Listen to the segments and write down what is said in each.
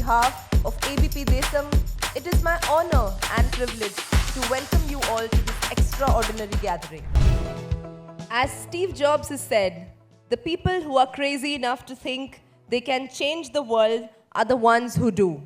behalf of ABP Desam, it is my honor and privilege to welcome you all to this extraordinary gathering. As Steve Jobs has said, the people who are crazy enough to think they can change the world are the ones who do.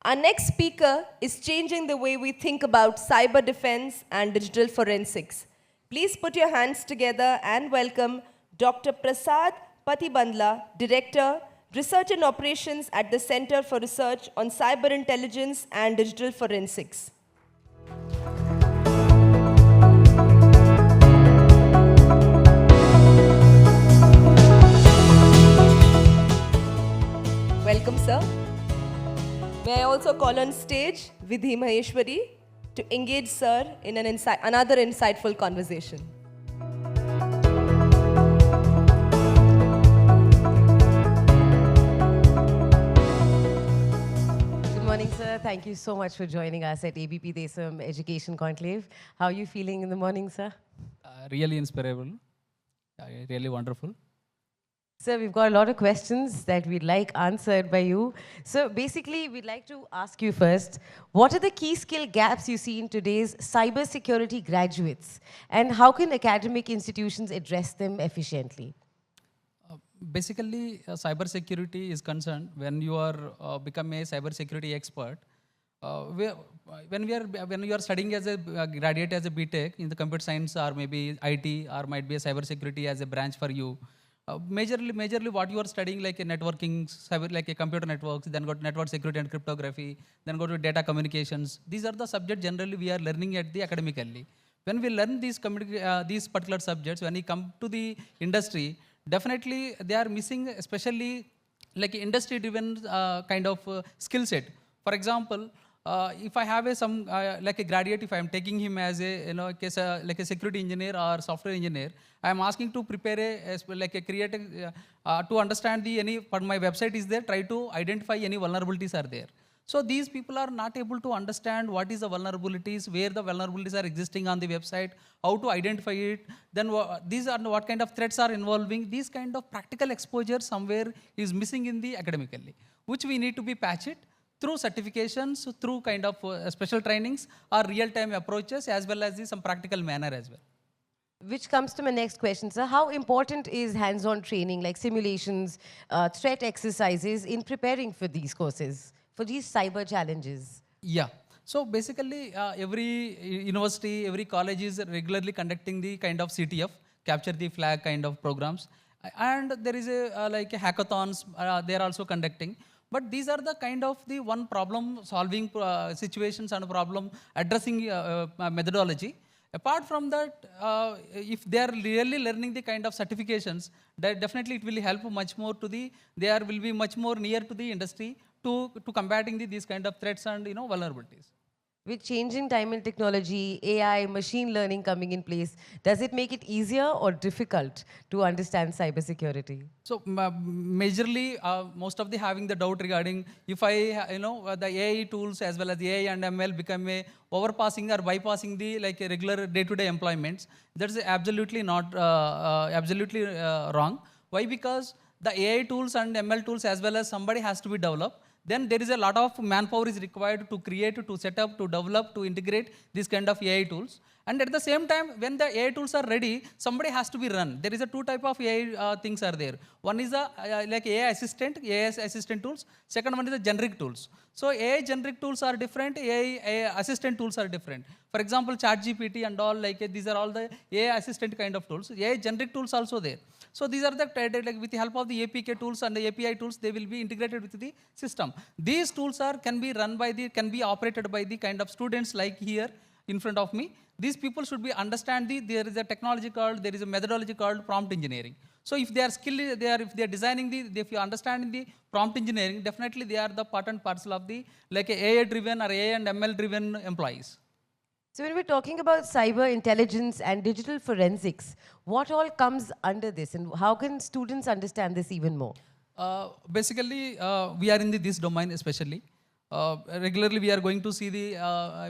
Our next speaker is changing the way we think about cyber defense and digital forensics. Please put your hands together and welcome Dr. Prasad Patibandla, Director, Research and Operations at the Center for Research on Cyber Intelligence and Digital Forensics. Welcome, sir. May I also call on stage Vidhi Maheshwari to engage sir in another insightful conversation. Good morning, sir. Thank you so much for joining us at ABP Desam Education Conclave. How are you feeling in the morning, sir? Really inspirable, really wonderful. Sir, we've got a lot of questions that we'd like answered by you. So basically, we'd like to ask you first, what are the key skill gaps you see in today's cybersecurity graduates? And how can academic institutions address them efficiently? Basically, cybersecurity is concerned when you are become a cybersecurity expert. When you are studying as a graduate as a BTech in the computer science or maybe IT or might be a cybersecurity as a branch for you. Majorly what you are studying like a networking, cyber, like a computer networks, then go to network security and cryptography, then go to data communications. These are the subjects generally we are learning at the academically. When we learn these particular subjects, when we come to the industry, definitely they are missing, especially like industry-driven kind of skill set. For example, if I have like a graduate, if I am taking him as a like a security engineer or software engineer, I am asking to prepare to understand but my website is there, try to identify any vulnerabilities are there. So these people are not able to understand what is the vulnerabilities, where the vulnerabilities are existing on the website, how to identify it, then these are what kind of threats are involving. These kind of practical exposure somewhere is missing in the academically, which we need to be patched through certifications, through kind of special trainings or real-time approaches as well as some practical manner as well. Which comes to my next question, sir. How important is hands-on training like simulations, threat exercises in preparing for these courses, for these cyber challenges? Yeah. So basically, every university, every college is regularly conducting the kind of CTF, capture the flag kind of programs. And there is like hackathons, they are also conducting. But these are the kind of the one problem solving situations and problem addressing methodology. Apart from that, if they are really learning the kind of certifications, that definitely it will help much more to will be much more near to the industry to combating these kind of threats and vulnerabilities. With changing time and technology, AI, machine learning coming in place, does it make it easier or difficult to understand cybersecurity? So majorly, most of the having the doubt regarding if the AI tools as well as the AI and ML become a overpassing or bypassing the like a regular day-to-day employments. That's absolutely not absolutely wrong. Why? Because the AI tools and ML tools as well as somebody has to be developed. Then there is a lot of manpower is required to create, to set up, to develop, to integrate these kind of AI tools. And at the same time, when the AI tools are ready, somebody has to be run. There is a two type of AI things are there. One is like AI assistant tools. Second one is the generic tools. So AI generic tools are different, AI assistant tools are different. For example, ChatGPT and all, like these are all the AI assistant kind of tools. AI generic tools also there. So these are the, like with the help of the APK tools and the API tools, they will be integrated with the system. These tools can be run by can be operated by the kind of students like here in front of me. These people should be understand there is a technology called, there is a methodology called prompt engineering. So if they are skilled, if they are designing if you understand the prompt engineering, definitely they are the part and parcel of the like AI driven or AI and ML driven employees. So when we're talking about cyber intelligence and digital forensics, what all comes under this and how can students understand this even more? Basically, we are in this domain especially. Regularly we are going to see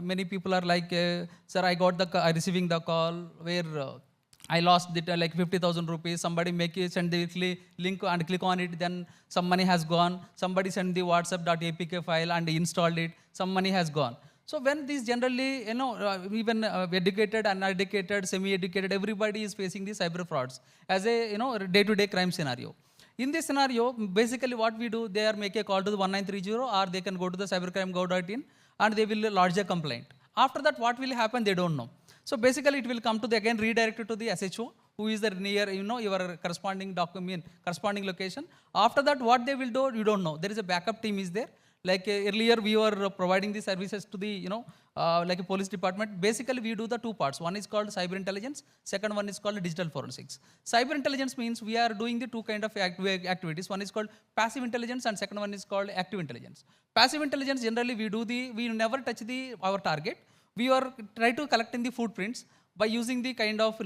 many people are like, sir, I got receiving the call where I lost the like 50,000 rupees. Somebody send the link and click on it. Then some money has gone. Somebody send the WhatsApp.apk file and installed it. Some money has gone. So when these generally, even educated, uneducated, semi-educated, everybody is facing the cyber frauds as a day-to-day crime scenario. In this scenario, basically what we do, they are make a call to the 1930 or they can go to the cybercrime.gov.in and they will lodge a complaint. After that, what will happen, they don't know. So basically, it will come to the, again, redirected to the SHO, who is the near, your corresponding document, corresponding location. After that, what they will do, you don't know. There is a backup team is there. Like earlier, we were providing the services to the, like a police department. Basically, we do the two parts. One is called cyber intelligence. Second one is called digital forensics. Cyber intelligence means we are doing the two kind of activities. One is called passive intelligence and second one is called active intelligence. Passive intelligence, generally, we never touch our target. We are try to collect in the footprints by using the kind of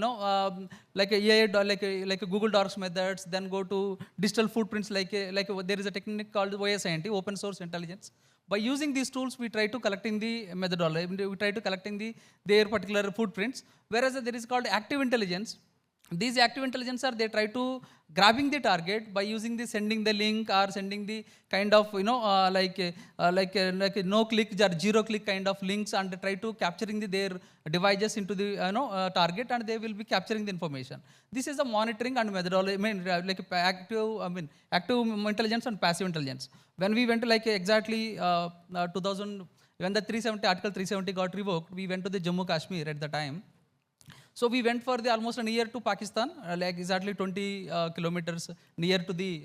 like a AI, like a Google Docs methods. Then go to digital footprints like there is a technique called OSINT, open source intelligence. By using these tools, we try to collecting the methodology. We try to collecting their particular footprints. Whereas there is called active intelligence. These active intelligence they try to grabbing the target by using the sending the link or sending the kind of like a no click or zero click kind of links and try to capturing their devices into the target and they will be capturing the information. This is a monitoring and methodology. I mean like active intelligence and passive intelligence. When we went to like exactly 2000 when the 370 article 370 got revoked, we went to the Jammu Kashmir at the time. So we went for the almost a near to Pakistan, like exactly 20 kilometers near to the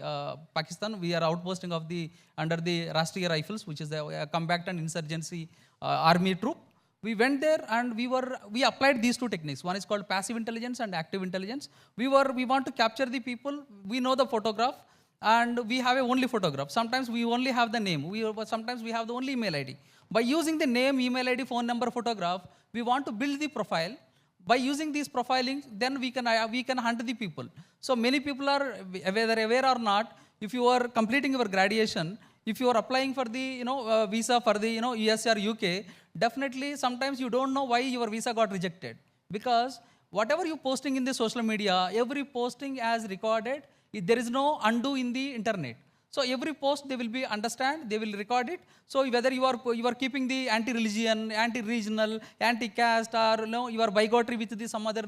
Pakistan. We are outposting of the under the Rashtriya Rifles, which is the combat and insurgency army troop. We went there and we applied these two techniques. One is called passive intelligence and active intelligence. We want to capture the people. We know the photograph and we have only photograph. Sometimes we only have the name. Sometimes we have the only email ID. By using the name, email ID, phone number, photograph, we want to build the profile. By using these profiling, then we can hunt the people. So many people are whether aware or not. If you are completing your graduation, if you are applying for the visa for the US or UK, definitely sometimes you don't know why your visa got rejected, because whatever you posting in the social media, every posting as recorded. There is no undo in the internet. So every post they will be understand, they will record it. So whether you are keeping the anti-religion, anti-regional, anti-caste, or you are bigotry with the some other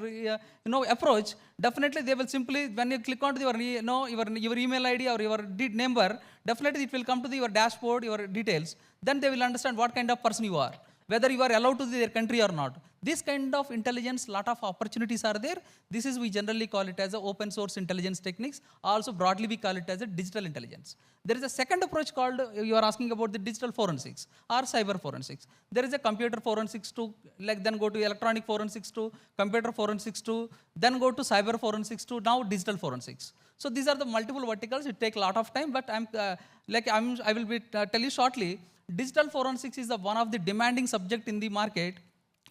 approach, definitely they will simply when you click onto your your email ID or your number, definitely it will come to your dashboard, your details. Then they will understand what kind of person you are, whether you are allowed to their country or not. This kind of intelligence, lot of opportunities are there. This is, we generally call it as a open source intelligence techniques. Also broadly we call it as a digital intelligence. There is a second approach called, you are asking about the digital forensics or cyber forensics. There is a computer forensics too, like then go to electronic forensics too, computer forensics too, then go to cyber forensics too, now digital forensics. So these are the multiple verticals. It takes a lot of time, but I will be tell you shortly. Digital forensics is one of the demanding subject in the market,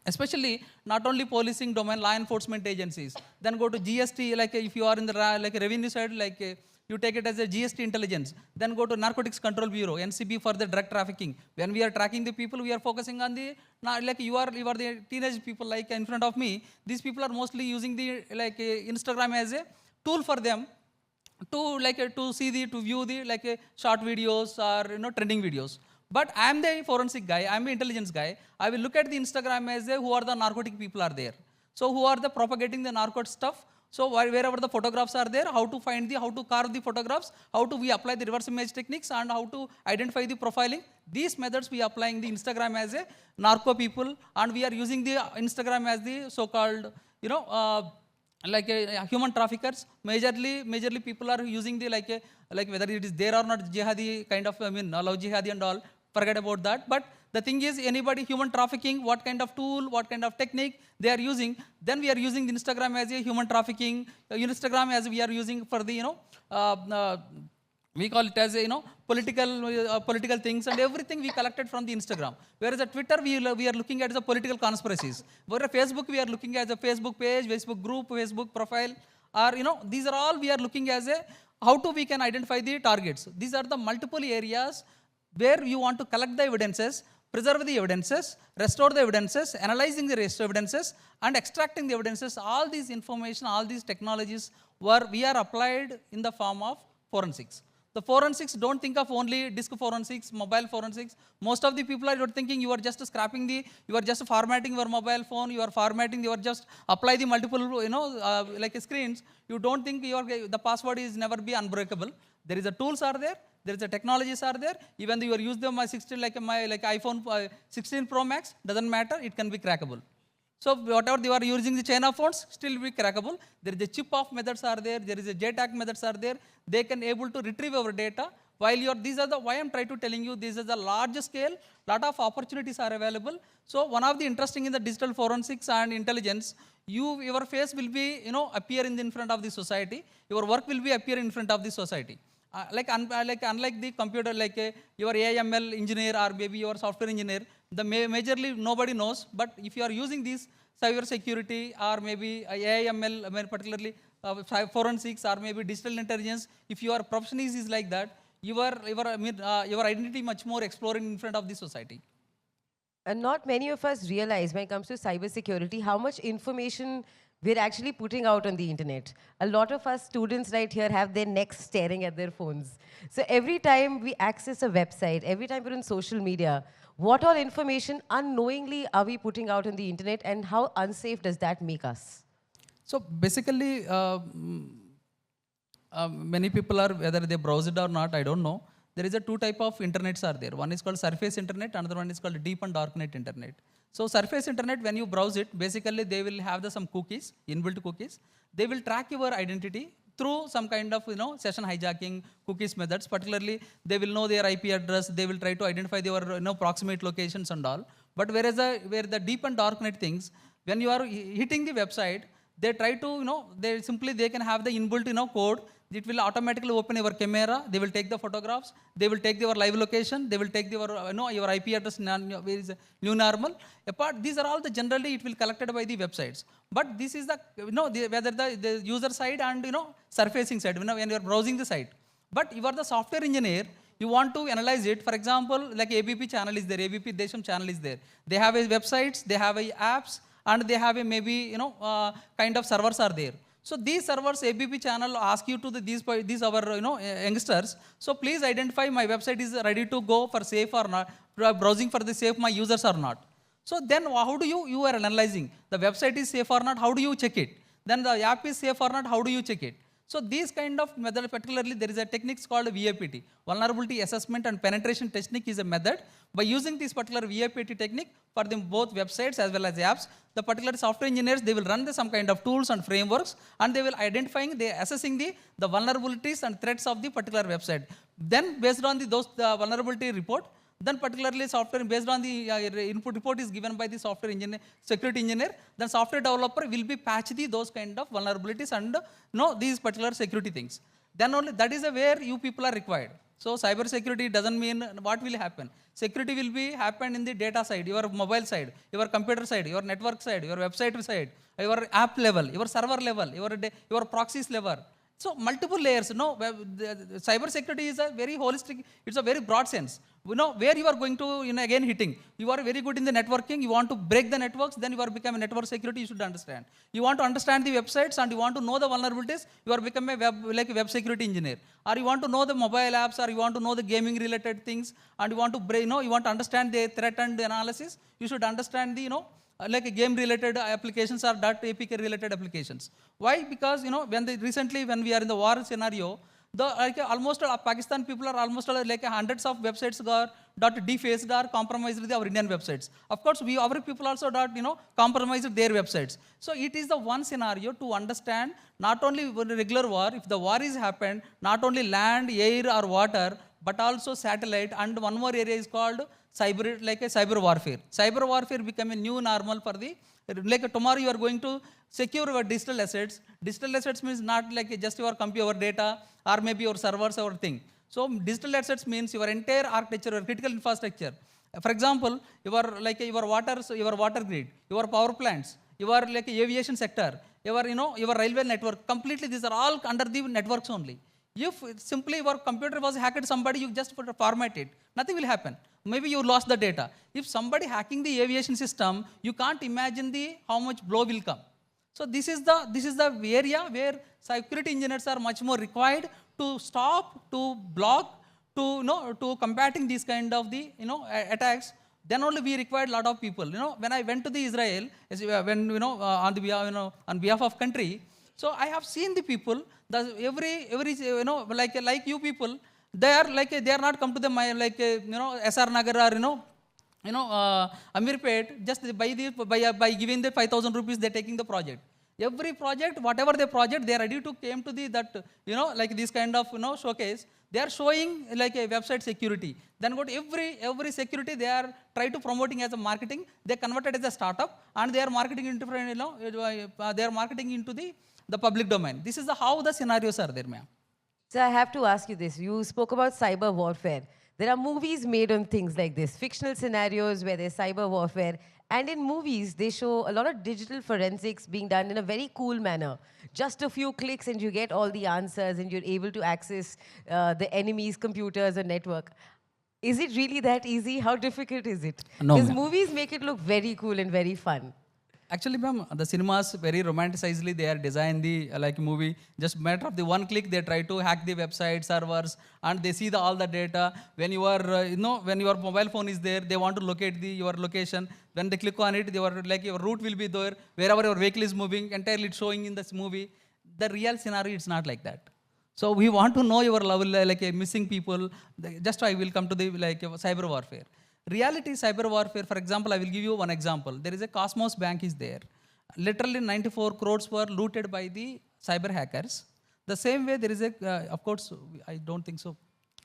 especially not only policing domain, law enforcement agencies. Then go to GST, like if you are in the revenue side, like you take it as a GST intelligence. Then go to Narcotics Control Bureau, NCB, for the drug trafficking. When we are tracking the people, we are focusing on the, like you are the teenage people like in front of me. These people are mostly using the Instagram as a tool for them to to view the short videos or trending videos. But I am the forensic guy, I am the intelligence guy. I will look at the Instagram as who are the narcotic people are there. So who are the propagating the narcotic stuff. So wherever the photographs are there, how to find how to carve the photographs, how to we apply the reverse image techniques and how to identify the profiling. These methods we applying the Instagram as a narco people, and we are using the Instagram as the so-called, human traffickers. Majorly people are using the whether it is there or not jihadi kind of, love jihadi and all. Forget about that. But the thing is, anybody human trafficking, what kind of tool, what kind of technique they are using. Then we are using the Instagram as a human trafficking. Instagram as we are using for the we call it as a political things and everything we collected from the Instagram. Whereas at Twitter we are looking at the political conspiracies. Whereas Facebook we are looking at a Facebook page, Facebook group, Facebook profile, or these are all we are looking as a how to we can identify the targets. These are the multiple areas where you want to collect the evidences. preserve the evidences, restore the evidences, analyzing the rest evidences, and extracting the evidences. All these information, all these technologies we are applied in the form of forensics. The forensics, don't think of only disk forensics, mobile forensics. Most of the people are thinking you are just scrapping you are just formatting your mobile phone, you are just apply the multiple, like screens. You don't think the password is never be unbreakable. There is a tools are there. There is a technologies are there. Even though you are using my 16 like iPhone 16 Pro Max, doesn't matter. It can be crackable. So whatever you are using the China phones, still be crackable. There is a chip off methods are there. There is a JTAG methods are there. They can able to retrieve our data. While why I'm trying to telling you, this is a large scale, lot of opportunities are available. So one of the interesting in the digital forensics and intelligence, your face will be, appear in front of the society. Your work will be appear in front of the society. Unlike the computer, your AML engineer or maybe your software engineer, majorly nobody knows. But if you are using this cyber security or maybe AML, particularly forensics or maybe digital intelligence, if your profession is like that, your identity much more exploring in front of the society. And not many of us realize when it comes to cybersecurity how much information we're actually putting out on the internet. A lot of us students right here have their necks staring at their phones. So every time we access a website, every time we're on social media, what all information unknowingly are we putting out on the internet, and how unsafe does that make us? So basically, many people are, whether they browse it or not, I don't know. There is a two type of internets are there. One is called surface internet, another one is called deep and darknet internet. So surface internet, when you browse it, basically they will have some cookies, inbuilt cookies. They will track your identity through some kind of session hijacking cookies methods. Particularly, they will know their IP address. They will try to identify their proximate locations and all. But where the deep and darknet things, when you are hitting the website, they try to they can have the inbuilt code. It will automatically open your camera. They will take the photographs. They will take your live location. They will take your IP address, where is new normal. Apart, these are all generally it will collected by the websites. But this is whether the user side and surfacing side when you are browsing the site. But you are the software engineer. You want to analyze it. For example, like ABP channel is there. ABP Desam channel is there. They have a websites. They have a apps, and they have a maybe kind of servers are there. So these servers, ABP channel, ask you to these our youngsters. So please identify my website is ready to go for safe or not, browsing for the safe my users or not. So then how do you are analyzing the website is safe or not? How do you check it? Then the app is safe or not? How do you check it? So these kind of method, particularly there is a technique called VAPT, vulnerability assessment and penetration technique is a method. By using this particular VAPT technique for both websites as well as apps, the particular software engineers, they will run some kind of tools and frameworks, and they will assessing the vulnerabilities and threats of the particular website. Then based on the vulnerability report, then particularly software based on the input report is given by the software engineer, security engineer, then software developer will be patch those kind of vulnerabilities and these particular security things. Then only that is where you people are required. So cyber security doesn't mean what will happen. Security will be happen in the data side, your mobile side, your computer side, your network side, your website side, your app level, your server level, your proxies level. So multiple layers, cyber security is a very holistic, it's a very broad sense. Where you are going to, again hitting. You are very good in the networking, you want to break the networks, then you are become a network security, you should understand. You want to understand the websites and you want to know the vulnerabilities, you are become a web security engineer. Or you want to know the mobile apps, or you want to know the gaming related things, and you want to you want to understand the threat and the analysis, you should understand the, like game related applications or .apk related applications. Why? Because recently when we are in the war scenario, almost Pakistan people are almost like hundreds of websites got defaced or compromised with our Indian websites. Of course, our people also compromised their websites. So it is the one scenario to understand not only regular war, if the war is happened, not only land, air or water, but also satellite, and one more area is called cyber, like a cyber warfare. Cyber warfare become a new normal for the, like tomorrow you are going to secure your digital assets. Digital assets means not like just your computer data or maybe your servers or thing. So digital assets means your entire architecture, your critical infrastructure. For example, your water grid, your power plants, your like aviation sector, your railway network. Completely, these are all under the networks only. If simply your computer was hacked, somebody you just format it, nothing will happen. Maybe you lost the data. If somebody hacking the aviation system, you can't imagine how much blow will come. So this is the area where security engineers are much more required to stop, to block, to combating these kind of attacks. Then only we required a lot of people. When I went to the Israel, on behalf of country, so I have seen the people. Every like you people, they are not come to the SR Nagar or Amirpet, just by giving the 5,000 rupees, they're taking the project. Every project, whatever the project, they are ready to came to like this kind of showcase. They are showing like a website security. Then got every security they are try to promoting as a marketing. They converted as a startup and they are marketing into they are marketing into the public domain. This is how the scenarios are there, ma'am. So I have to ask you this. You spoke about cyber warfare. There are movies made on things like this, fictional scenarios where there's cyber warfare. And in movies, they show a lot of digital forensics being done in a very cool manner. Just a few clicks and you get all the answers and you're able to access the enemy's computers or network. Is it really that easy? How difficult is it? No, Because ma'am. movies make it look very cool and very fun. Actually, ma'am, the cinemas very romanticizedly they are designed the like movie. Just matter of the one click, they try to hack the website servers and they see all the data. When you are, when your mobile phone is there, they want to locate your location. When they click on it, your route will be there. Wherever your vehicle is moving, entirely it's showing in this movie. The real scenario, it's not like that. So we want to know your level, like missing people. Just I will come to the cyber warfare. Reality cyber warfare, for example, I will give you one example. There is a Cosmos bank is there. Literally 94 crores were looted by the cyber hackers. The same way there is of course, I don't think so.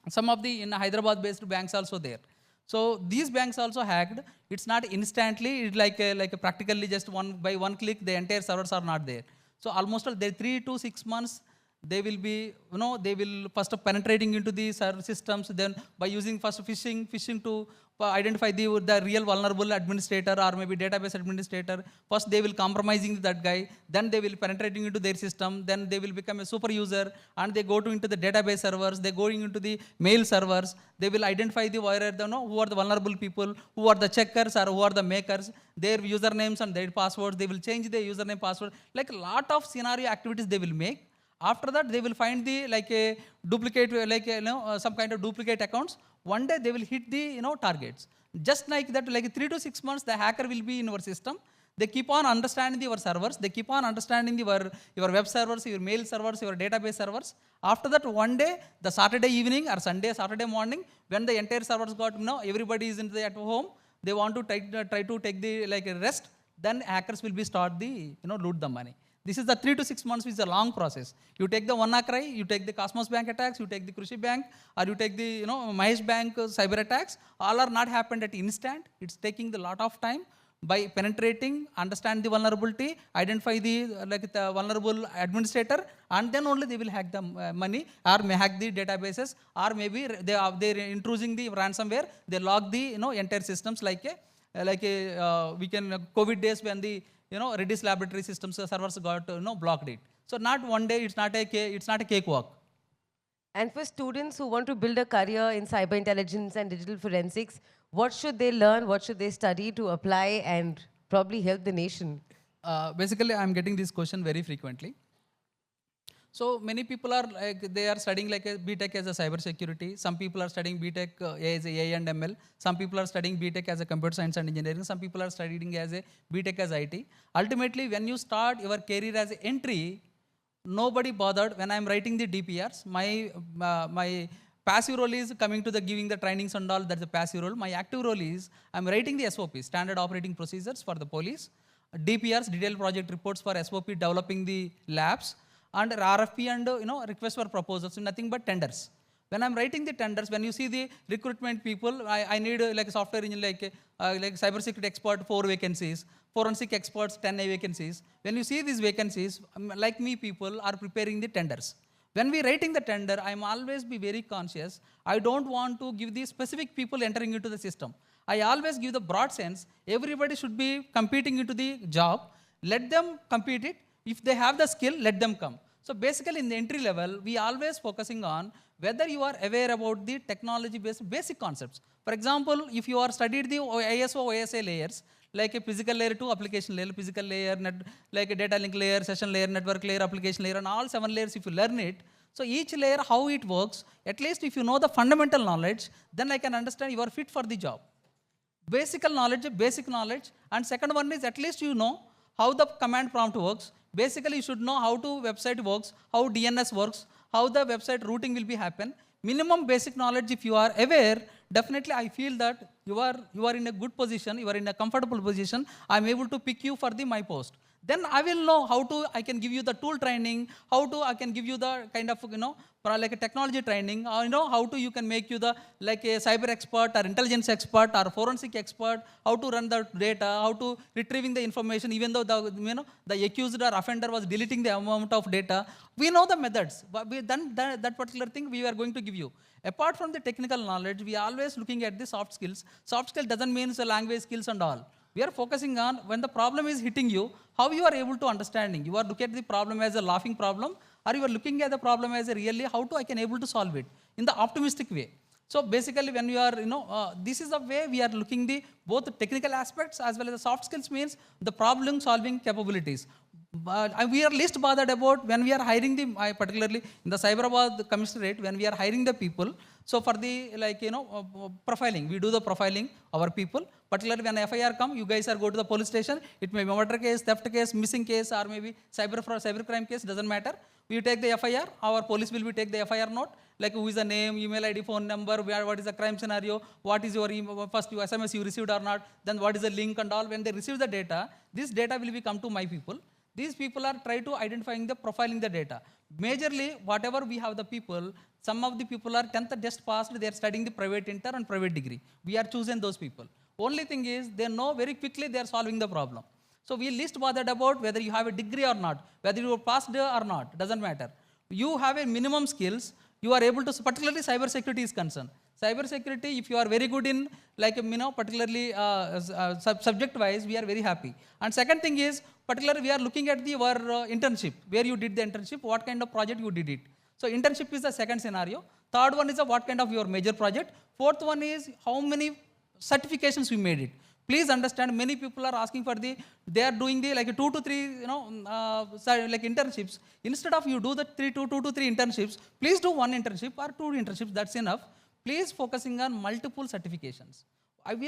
Some of the in Hyderabad based banks also there. So these banks also hacked. It's not instantly, it's like practically just by one click, the entire servers are not there. So almost 3 to 6 months, they will be, they will first penetrating into the server systems, then by using first phishing to identify the real vulnerable administrator or maybe database administrator. First they will compromising that guy, then they will penetrating into their system, then they will become a super user and they go into the database servers, they going into the mail servers, they will identify who are the vulnerable people, who are the checkers or who are the makers, their usernames and their passwords, they will change their username password, like a lot of scenario activities they will make. After that, they will find the a duplicate, some kind of duplicate accounts. One day they will hit the targets. Just like that, 3 to 6 months, the hacker will be in our system. They keep on understanding your servers. They keep on understanding your web servers, your mail servers, your database servers. After that, one day, the Saturday evening or Saturday morning, when the entire servers got, everybody is at home, they want to try to take the rest. Then hackers will be start the loot the money. This is the 3 to 6 months, which is a long process. You take the WannaCry, you take the Cosmos Bank attacks, you take the Krushi Bank, or you take the Mahesh Bank cyber attacks. All are not happened at instant. It's taking a lot of time by penetrating, understand the vulnerability, identify the vulnerable administrator, and then only they will hack the money or may hack the databases, or maybe they're intruding the ransomware. They log the entire systems we can COVID days when the Redis laboratory systems servers got blocked it. So not one day, it's not a cakewalk. And for students who want to build a career in cyber intelligence and digital forensics, what should they learn? What should they study to apply and probably help the nation? Basically, I'm getting this question very frequently. So many people are they are studying a BTech as a cyber security. Some people are studying BTech as a AI and ML. Some people are studying BTech as a computer science and engineering. Some people are studying as a BTech as IT. Ultimately, when you start your career as an entry, nobody bothered. When I'm writing the DPRs, my passive role is coming to the giving the trainings and all. That's the passive role. My active role is I'm writing the SOP, standard operating procedures for the police. DPRs, detailed project reports for SOP, developing the labs. And RFP and request for proposals, nothing but tenders. When I'm writing the tenders, when you see the recruitment people, I need like a software engineer, like cybersecurity expert, 4 vacancies, forensic experts, 10 vacancies. When you see these vacancies, like me, people are preparing the tenders. When we writing the tender, I'm always be very conscious. I don't want to give the specific people entering into the system. I always give the broad sense. Everybody should be competing into the job. Let them compete it. If they have the skill, let them come. So basically in the entry level, we always focusing on whether you are aware about the technology based basic concepts. For example, if you are studied the ISO, OSA layers, like a physical layer to application layer, physical layer, like a data link layer, session layer, network layer, application layer, and all 7 layers, if you learn it, so each layer, how it works, at least if you know the fundamental knowledge, then I can understand you are fit for the job. Basic knowledge, and second one is at least you know how the command prompt works. Basically, you should know how to website works, how DNS works, how the website routing will be happen. Minimum basic knowledge, if you are aware, definitely I feel that you are in a good position, you are in a comfortable position. I am able to pick you for my post. Then I will know how to, I can give you the tool training, I can give you the kind of, like a technology training, or how to, you can make you the, like a cyber expert or intelligence expert or forensic expert, how to run the data, how to retrieving the information, even though the accused or offender was deleting the amount of data. We know the methods, but that particular thing we are going to give you. Apart from the technical knowledge, we are always looking at the soft skills. Soft skill doesn't mean the language skills and all. We are focusing on when the problem is hitting you, how you are able to understanding. You are looking at the problem as a laughing problem, or you are looking at the problem as a really how to I can able to solve it in the optimistic way. So basically, when you are, this is the way we are looking the both the technical aspects as well as the soft skills means the problem solving capabilities. But we are least bothered about when we are hiring particularly in the Cyberabad Commissionerate, when we are hiring the people. So for the profiling, we do the profiling our people. Particularly when FIR come, you guys are go to the police station. It may be murder case, theft case, missing case, or maybe cybercrime case. Doesn't matter. We take the FIR. Our police will be take the FIR note. Like who is the name, email ID, phone number, what is the crime scenario, what is your first SMS you received or not, then what is the link and all. When they receive the data, this data will be come to my people. These people are try to identifying the profiling the data. Majorly, whatever we have the people, some of the people are 10th just passed, they are studying the private inter and private degree. We are choosing those people. Only thing is, they know very quickly they are solving the problem. So we least bothered about whether you have a degree or not, whether you passed or not, doesn't matter. You have a minimum skills, you are able to, particularly cyber security is concerned. Cyber security, if you are very good in, like, particularly subject wise, we are very happy. And second thing is, particularly we are looking at your internship, where you did the internship, what kind of project you did it. So internship is the second scenario. Third one is what kind of your major project. Fourth one is how many certifications you made it. Please understand, many people are asking for they are doing the like 2 to 3, like internships. Instead of you do the 2 to 3 internships, please do 1 internship or 2 internships, that's enough. Please focusing on multiple certifications.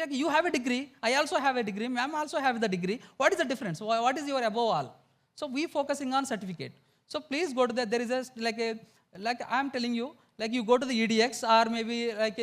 You have a degree, I also have a degree, ma'am also have the degree. What is the difference? What is your above all? So we focusing on certificate. So please go to that. There is a, like I am telling you, like you go to the EDX or maybe like,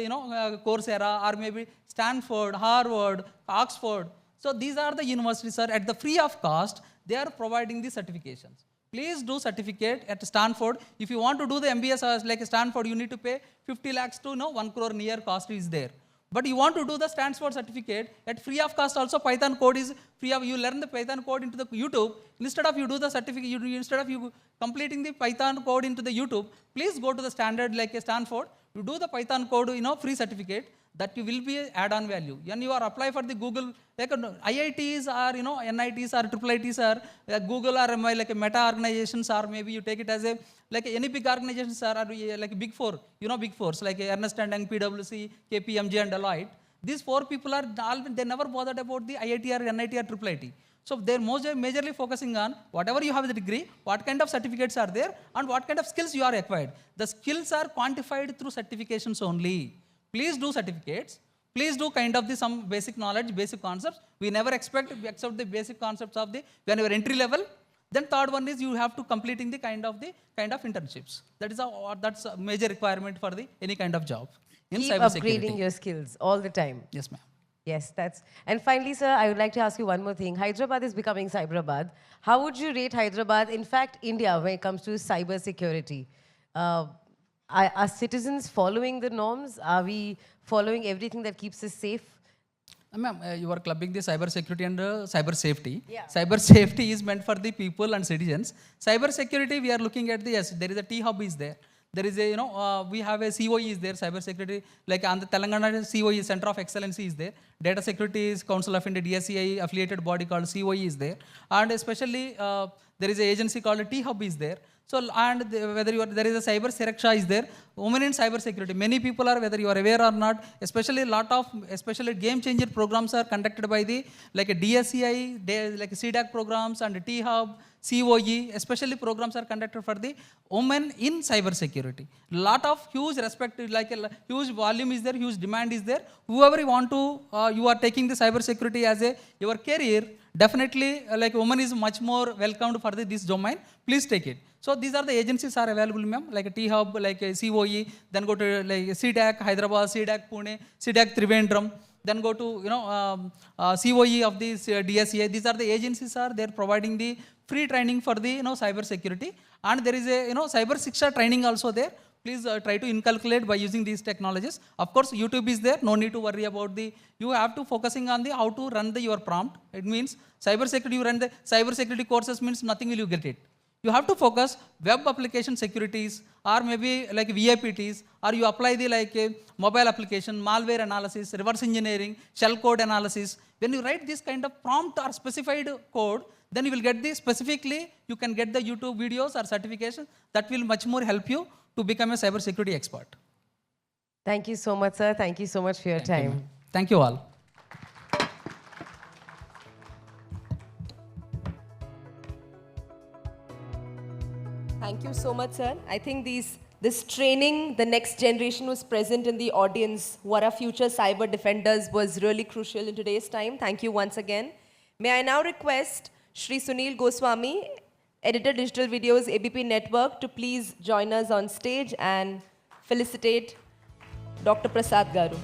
Coursera or maybe Stanford, Harvard, Oxford. So these are the universities, sir, at the free of cost, they are providing the certifications. Please do certificate at Stanford. If you want to do the MBS like Stanford, you need to pay 50 lakhs to 1 crore near cost is there. But you want to do the Stanford certificate at free of cost also, Python code is free of, you learn the Python code into the YouTube. Instead of you do the certificate, instead of you completing the Python code into the YouTube, please go to the standard like a Stanford, you do the Python code, free certificate, that will be add-on value. When you are apply for the Google, like IITs or NITs or IIITs or Google or like a meta organizations, or maybe you take it as a like any big organizations or like Big Four, Big Fours like Ernst & Young, PwC, KPMG and Deloitte. These 4 people are they never bothered about the IIT or NIT or IIIT. So they're majorly focusing on whatever you have the degree, what kind of certificates are there, and what kind of skills you are acquired. The skills are quantified through certifications only. Please do certificates. Please do kind of some basic knowledge, basic concepts. We never expect the basic concepts of when you are entry level. Then third one is you have to completing the kind of internships. That's a major requirement for any kind of job in Keep cybersecurity. upgrading your skills all the time. Yes, ma'am. Yes, and finally, sir, I would like to ask you one more thing. Hyderabad is becoming Cyberabad. How would you rate Hyderabad, in fact, India, when it comes to cyber security? Are citizens following the norms? Are we following everything that keeps us safe? Ma'am, you are clubbing the cyber security and cyber safety. Yeah. Cyber safety is meant for the people and citizens. Cyber security, we are looking at yes, there is a T-Hub is there. There is a, we have a COE is there, cyber security, like on the Telangana COE, Center of Excellence is there. Data Security is Council of India, DSCI affiliated body called COE is there. And especially, there is an agency called T-Hub is there. So, and whether you are, there is a cyber Suraksha is there, women in cyber security. Many people are, whether you are aware or not, especially especially game changer programs are conducted by the, like a DSCI, like CDAC programs and T-Hub, COE, especially programs are conducted for the women in cyber security. Lot of huge respect, like a huge volume is there, huge demand is there. Whoever you want to, you are taking the cyber security as your career, definitely like woman is much more welcomed for this domain. Please take it. So these are the agencies are available, ma'am, like a T-Hub, like a COE, then go to like CDAC Hyderabad, CDAC Pune, CDAC Trivandrum, then go to, COE of this DSCA. These are the agencies are, they're providing the free training for the, cyber security. And there is a, cyber Shiksha training also there. Please try to inculcate by using these technologies. Of course, YouTube is there. No need to worry about you have to focusing on the how to run your prompt. It means cyber security, you run the cyber security courses means nothing will you get it. You have to focus web application securities or maybe like VIPTs, or you apply the like a mobile application, malware analysis, reverse engineering, shell code analysis. When you write this kind of prompt or specified code, then you will get the specifically, you can get the YouTube videos or certifications that will much more help you to become a cyber security expert. Thank you so much, sir. Thank you so much for your time. Thank you all. Thank you so much, sir. I think this training, the next generation was present in the audience, who are our future cyber defenders, was really crucial in today's time. Thank you once again. May I now request Shri Sunil Goswami, Editor Digital Videos ABP Network, to please join us on stage and felicitate Dr. Prasad Garu.